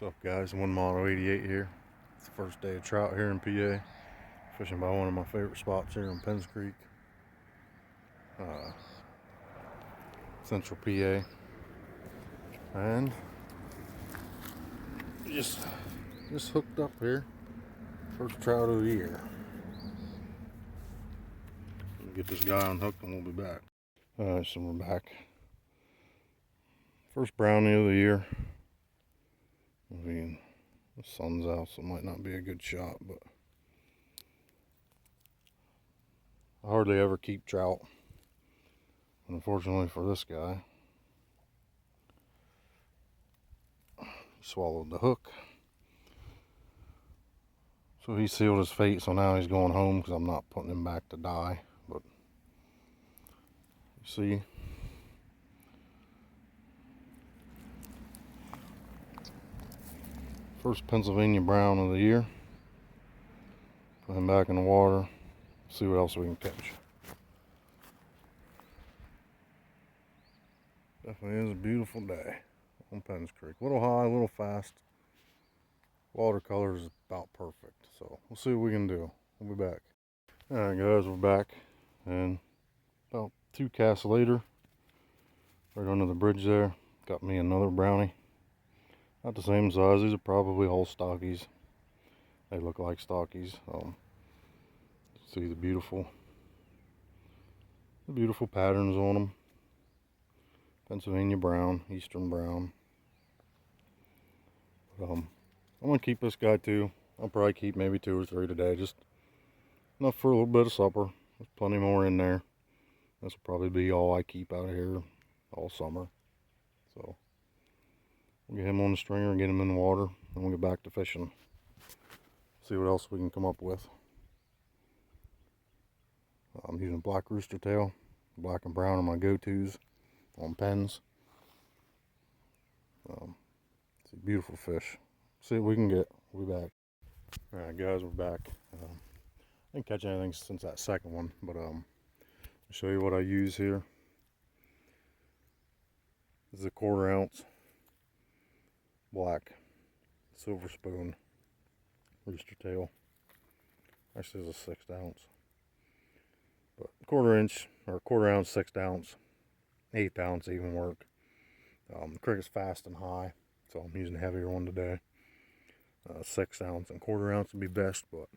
What's up, guys? One Model 88 here. It's the first day of trout here in PA. Fishing by one of my favorite spots here in Penns Creek, Central PA, and just hooked up here. First trout of the year. Get this guy unhooked and we'll be back. Alright, so we're back. First brownie of the year. I mean, the sun's out, so it might not be a good shot, but I hardly ever keep trout. And unfortunately for this guy, he swallowed the hook. So he sealed his fate, so now he's going home because I'm not putting him back to die. But you see, first Pennsylvania brown of the year. Put him back in the water, see what else we can catch. Definitely is a beautiful day on Penns Creek. A little high, a little fast. Watercolor is about perfect, so we'll see what we can do. We'll be back. Alright guys, we're back, and about 2 casts later, right under the bridge there, got me another brownie. Not the same size, these are probably all stockies. They look like stockies. See the beautiful patterns on them. Pennsylvania brown, eastern brown. I'm gonna keep this guy too. I'll probably keep maybe 2 or 3 today, just enough for a little bit of supper. There's plenty more in there. This will probably be all I keep out of here all summer. So we'll get him on the stringer and get him in the water, and we'll get back to fishing. See what else we can come up with. I'm using black rooster tail. Black and brown are my go-tos on Penns. It's a beautiful fish. See what we can get. We'll be back. Alright guys, we're back. I didn't catch anything since that second one, but I'll show you what I use here. This is a 1/4 ounce black silver spoon rooster tail. Actually, it's a 1/6 ounce, but 1/4 inch or 1/4 ounce, 1/6 ounce, 1/8 ounce even work. The creek is fast and high, so I'm using a heavier one today. 6 ounce and 1/4 ounce would be best, but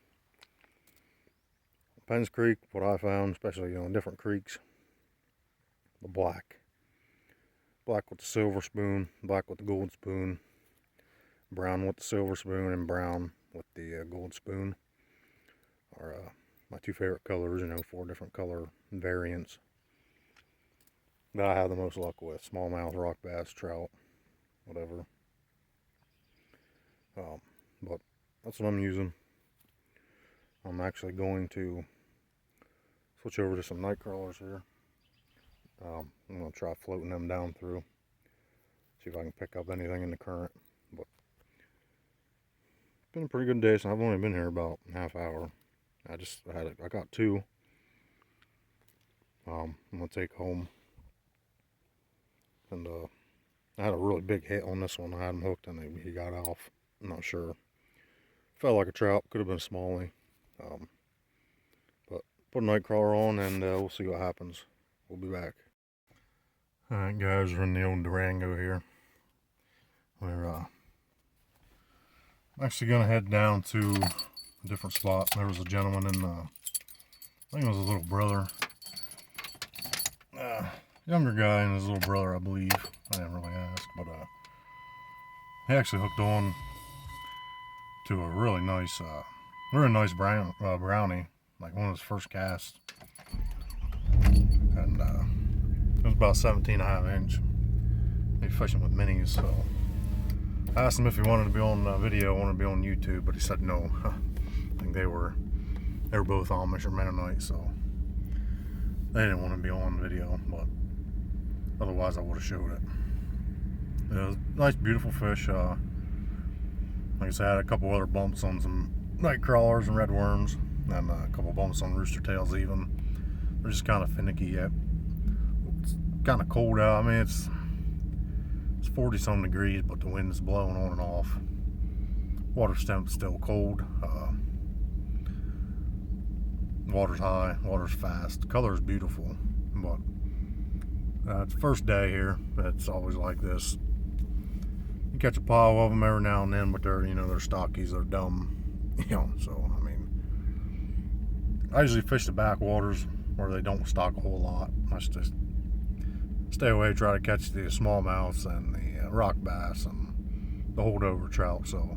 Penns Creek, what I found, especially in different creeks, the black with the silver spoon, black with the gold spoon, brown with the silver spoon, and brown with the gold spoon are my 2 favorite colors. 4 different color variants that I have the most luck with: smallmouth, rock bass, trout, whatever. But that's what I'm using. I'm actually going to switch over to some night crawlers here. I'm going to try floating them down through, see if I can pick up anything in the current. But it's been a pretty good day, so I've only been here about a half hour. I got 2. I'm going to take home. And I had a really big hit on this one. I had him hooked and he got off. I'm not sure. Felt like a trout, could have been a smallie. But put a night crawler on and we'll see what happens. We'll be back. Alright guys, we're in the old Durango here. We're actually going to head down to a different spot. There was a gentleman in, I think it was his little brother. Younger guy and his little brother, I believe. I didn't really ask, but he actually hooked on to a really nice brownie, like one of his first casts. And it was about 17.5 inch. He's fishing with minis, so I asked him if he wanted to be on video, wanted to be on YouTube, but he said no. I think they were both Amish or Mennonite, so they didn't want to be on video, but otherwise I would have showed it. It was a nice, beautiful fish. Like I said, I had a couple other bumps on some night crawlers and red worms, and a couple bumps on rooster tails even. They're just kind of finicky yet. It's kind of cold out. I mean, it's 40 some degrees, but the wind's blowing on and off. Water temp's still cold. Water's high, water's fast. Color's beautiful, but it's first day here. It's always like this. You catch a pile of them every now and then, but they're, you know, they're stockies, they're dumb, you know. So I mean, I usually fish the backwaters where they don't stock a whole lot. I just stay away, try to catch the smallmouths and the rock bass and the holdover trout. So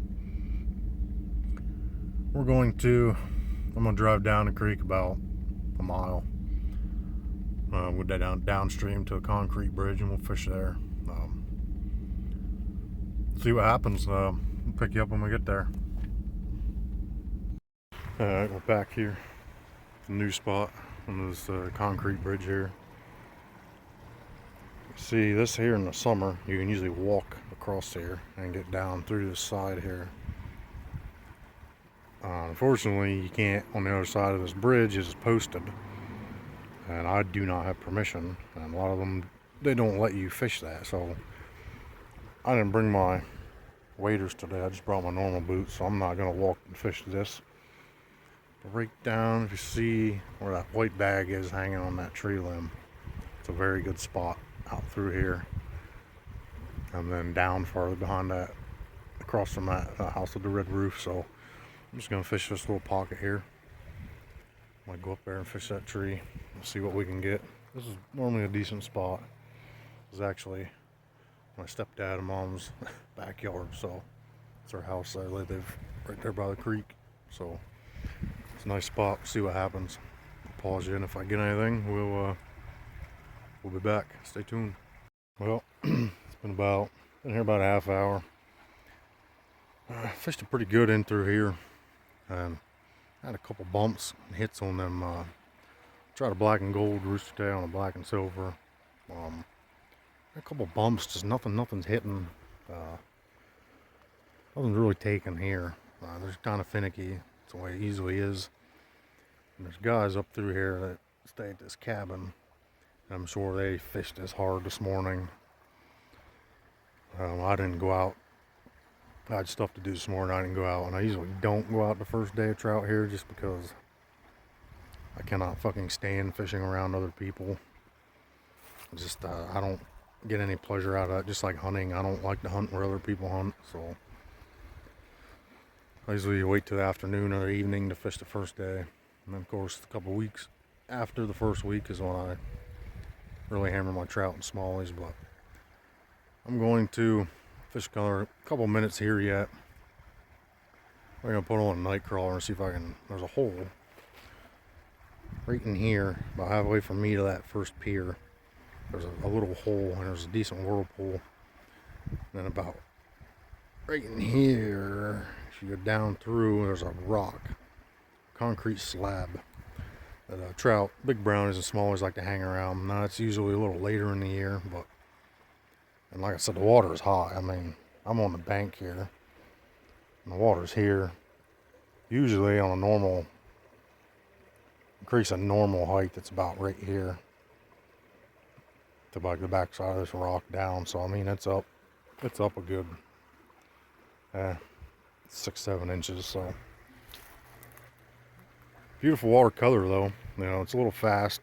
I'm going to drive down the creek about a mile. We'll go downstream to a concrete bridge and we'll fish there. See what happens. We'll pick you up when we get there. Alright, we're back here. A new spot on this concrete bridge here. See, this here in the summer, you can usually walk across here and get down through this side here. Unfortunately, you can't on the other side of this bridge. It's posted, and I do not have permission, and a lot of them, they don't let you fish that. So I didn't bring my waders today. I just brought my normal boots, so I'm not going to walk and fish this. But right down, if you see where that white bag is hanging on that tree limb, it's a very good spot out through here. And then down farther behind that, across from that house with the red roof. So I'm just going to fish this little pocket here. Might go up there and fish that tree and see what we can get. This is normally a decent spot. It's actually my stepdad and mom's backyard, so it's their house. They live right there by the creek, so it's a nice spot. See what happens. I'll pause you, and if I get anything, we'll be back. Stay tuned. Well, it's been here about a half hour. Fished it pretty good in through here, and had a couple bumps and hits on them. Tried a black and gold rooster tail and a black and silver. A couple bumps, just nothing's hitting. Nothing's really taken here. They're kind of finicky. That's the way it easily is. And there's guys up through here that stay at this cabin. I'm sure they fished this hard this morning. I didn't go out. I had stuff to do this morning. I didn't go out, and I usually don't go out the first day of trout here just because I cannot fucking stand fishing around other people. Just I don't get any pleasure out of it. Just like hunting, I don't like to hunt where other people hunt, so I usually wait till the afternoon or the evening to fish the first day. And then of course a couple weeks after the first week is when I really hammer my trout and smallies. But I'm going to fish a couple minutes here yet. I'm gonna put on a night crawler and see if I can. There's a hole right in here about halfway from me to that first pier. There's a little hole, and there's a decent whirlpool. And then about right in here, if you go down through, there's a rock, concrete slab that trout, big brownies and smallies like to hang around. Now it's usually a little later in the year, but, and like I said, the water is high. I mean, I'm on the bank here, and the water's here. Usually on a normal, creek's a normal height that's about right here to like the backside of this rock down. So I mean, it's up a good 6-7 inches. So beautiful water color though. You know, it's a little fast.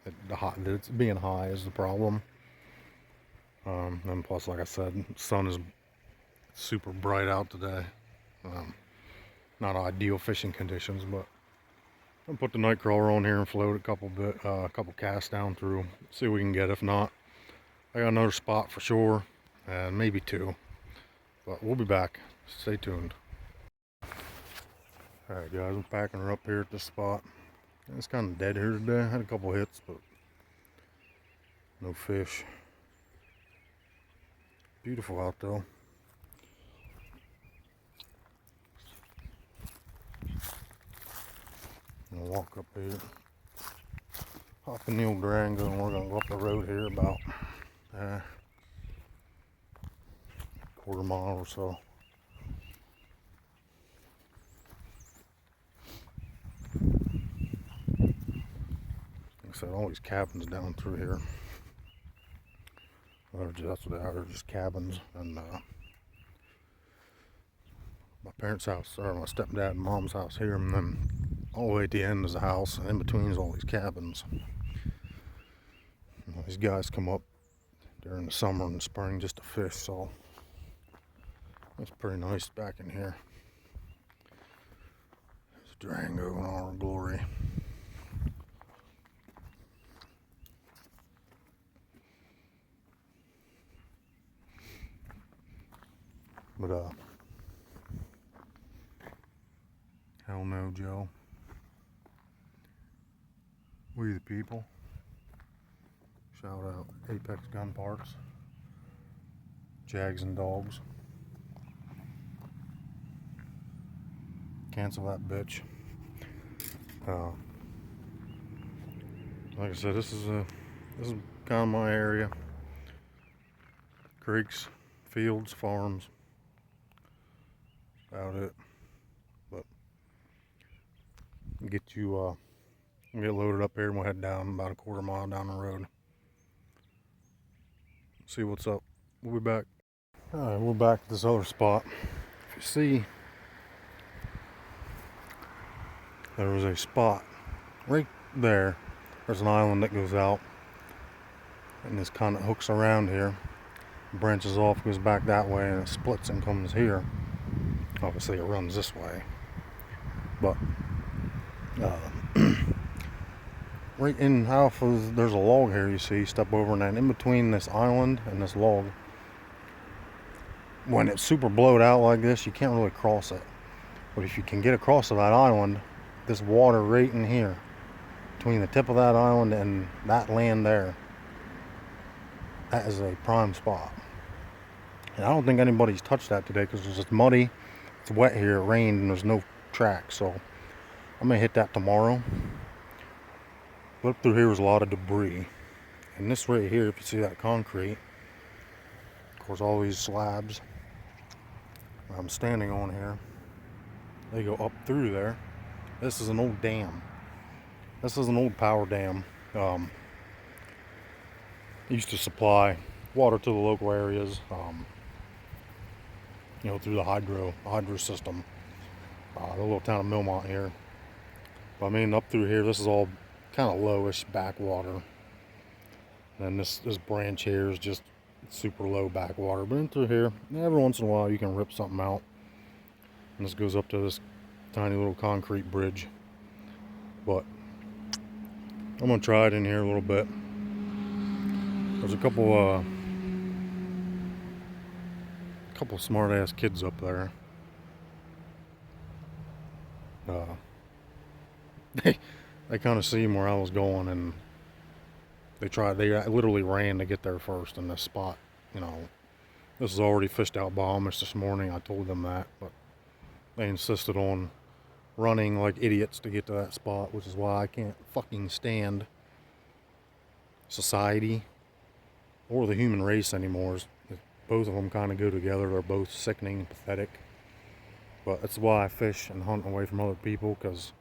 It's being high is the problem. And plus, like I said, the sun is super bright out today. Not ideal fishing conditions, but I'll put the night crawler on here and float a couple casts down through, see what we can get. If not, I got another spot for sure, and maybe two. But we'll be back. Stay tuned. Alright guys, I'm packing her up here at this spot. It's kind of dead here today. I had a couple hits, but no fish. Beautiful out though. I'm gonna walk up here, hop in the old Durango, and we're gonna go up the road here about quarter mile or so. Like I said, all these cabins down through here. That's what they are, just cabins, and my parents' house, or my stepdad and mom's house here, and then all the way at the end is a house, and in between is all these cabins. And these guys come up during the summer and the spring just to fish, so it's pretty nice back in here. There's Durango in all her glory. But hell no, Joe. We the people. Shout out Apex Gun Parts, Jags and Dogs. Cancel that bitch. Like I said, this is kind of my area. Creeks, fields, farms. About it. But get loaded up here and we'll head down about a quarter mile down the road. See what's up. We'll be back. Alright, we're back at this other spot. If you see, there was a spot right there. There's an island that goes out, and this kind of hooks around here, branches off, goes back that way, and it splits and comes here. Obviously it runs this way, but right in Alpha, there's a log here, you see, step over, and then in between this island and this log, when it's super blowed out like this, you can't really cross it. But if you can get across to that island, this water right in here, between the tip of that island and that land there, that is a prime spot. And I don't think anybody's touched that today because it's just muddy, it's wet here, it rained, and there's no track. So I'm gonna hit that tomorrow. But up through here was a lot of debris. And this right here, if you see that concrete, of course all these slabs I'm standing on here, they go up through there. This is an old dam. This is an old power dam. Used to supply water to the local areas, through the hydro system. The little town of Millmont here. But I mean, up through here, this is all kind of lowish backwater. And this branch here is just super low backwater. But in through here, every once in a while, you can rip something out. And this goes up to this tiny little concrete bridge. But I'm gonna try it in here a little bit. There's a couple smart ass kids up there. They kind of seen where I was going, and they literally ran to get there first in this spot. This is already fished out by Amish this morning. I told them that, but they insisted on running like idiots to get to that spot, which is why I can't fucking stand society or the human race anymore. Both of them kind of go together. They're both sickening and pathetic. But that's why I fish and hunt away from other people, because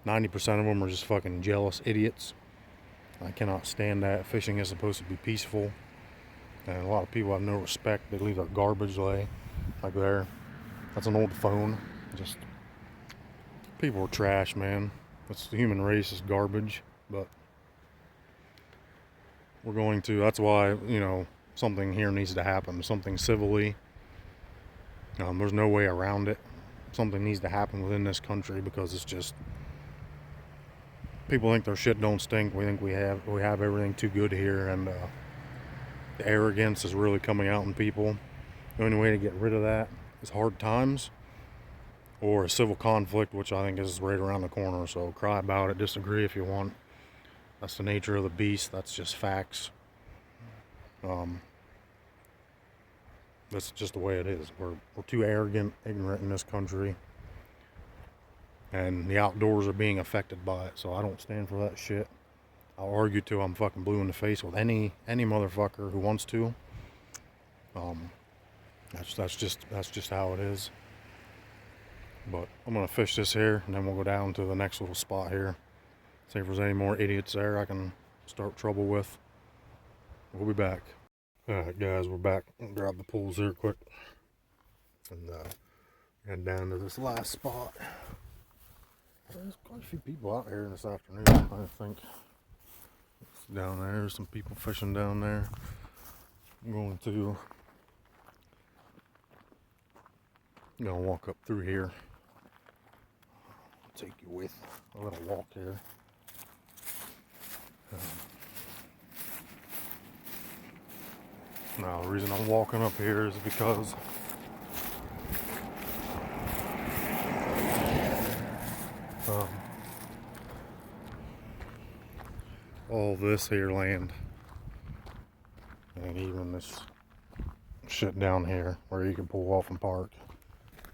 90% of them are just fucking jealous idiots. I cannot stand that. Fishing is supposed to be peaceful, and a lot of people have no respect. They leave their garbage like there. That's an old phone. Just people are trash, man. The human race is garbage. But we're going to. That's why something here needs to happen. Something civilly. There's no way around it. Something needs to happen within this country, because it's just, people think their shit don't stink. We think we have everything too good here, and the arrogance is really coming out in people. The only way to get rid of that is hard times or a civil conflict, which I think is right around the corner. So cry about it, disagree if you want. That's the nature of the beast. That's just facts. That's just the way it is. We're too arrogant, ignorant in this country, and the outdoors are being affected by it. So I don't stand for that shit. I'll argue till I'm fucking blue in the face with any motherfucker who wants to. That's just how it is. But I'm gonna fish this here, and then we'll go down to the next little spot here. See if there's any more idiots there I can start trouble with. We'll be back. Alright guys, we're back. I'll grab the poles here quick. And Head down to this last spot. There's quite a few people out here this afternoon, I think. It's down there, there's some people fishing down there. I'm gonna walk up through here. I'll take you with a little walk here. Now, the reason I'm walking up here is because all this here land, and even this shit down here where you can pull off and park,